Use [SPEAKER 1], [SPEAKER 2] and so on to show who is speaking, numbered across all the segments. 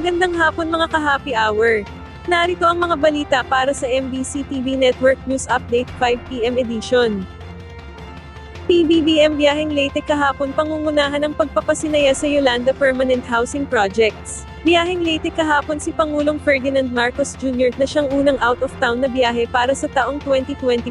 [SPEAKER 1] Magandang hapon mga ka-happy hour. Narito ang mga balita para sa MBC TV Network News Update 5 PM edition. PBBM biyaheng Leyte kahapon pangungunahan ang pagpapasinaya sa Yolanda Permanent Housing Projects. Biyaheng Leyte kahapon si Pangulong Ferdinand Marcos Jr. na siyang unang out-of-town na biyahe para sa taong 2025.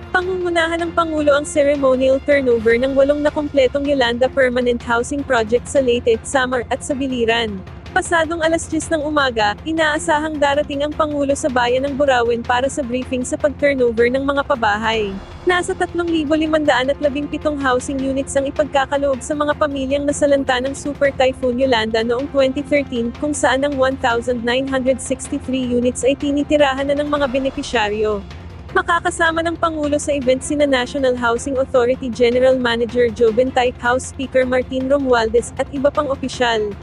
[SPEAKER 1] Pangungunahan ng Pangulo ang ceremonial turnover ng 8 na kumpletong Yolanda Permanent Housing Project sa Leyte, Samar at sa Biliran. Pasadong alas 10 ng umaga, inaasahang darating ang Pangulo sa bayan ng Burauen para sa briefing sa pag-turnover ng mga pabahay. Nasa 3,517 housing units ang ipagkakaloob sa mga pamilyang nasalanta ng Super Typhoon Yolanda noong 2013, kung saan ang 1,963 units ay tinitirahan na ng mga benepisyaryo. Makakasama ng Pangulo sa event sina National Housing Authority General Manager Joe Bentay, House Speaker Martin Romualdez, at iba pang opisyal.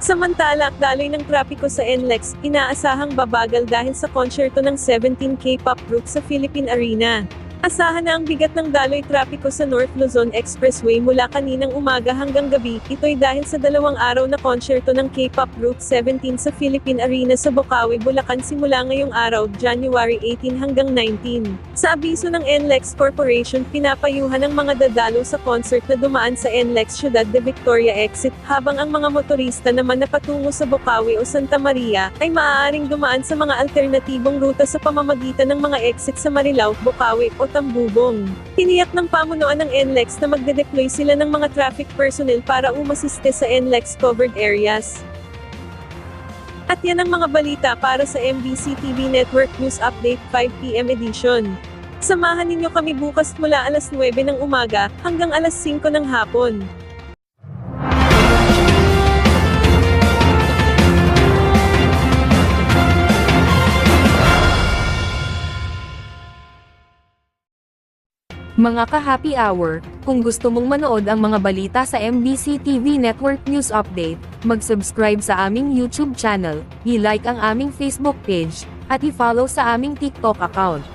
[SPEAKER 1] Samantala, daloy ng trapiko sa NLEX, inaasahang babagal dahil sa konsyerto ng 17 K-pop group sa Philippine Arena. Asahan na ang bigat ng daloy trapiko sa North Luzon Expressway mula kaninang umaga hanggang gabi, ito'y dahil sa 2 araw na konsyerto ng K-pop group 17 sa Philippine Arena sa Bocaue, Bulacan simula ngayong araw, January 18 hanggang 19. Sa abiso ng NLEX Corporation, pinapayuhan ang mga dadalo sa concert na dumaan sa NLEX Ciudad de Victoria exit, habang ang mga motorista naman na patungo sa Bocaue o Santa Maria, ay maaaring dumaan sa mga alternatibong ruta sa pamamagitan ng mga exit sa Marilao, Bocaue, o Tambubong. Tiniyak ng pamunuan ng NLEX na magde-deploy sila ng mga traffic personnel para umasiste sa NLEX covered areas. At yan ang mga balita para sa MBC TV Network News Update 5 PM edition. Samahan ninyo kami bukas mula alas 9 ng umaga, hanggang alas 5 ng hapon.
[SPEAKER 2] Mga ka-happy hour, kung gusto mong manood ang mga balita sa MBC TV Network News Update, mag-subscribe sa aming YouTube channel, i-like ang aming Facebook page, at i-follow sa aming TikTok account.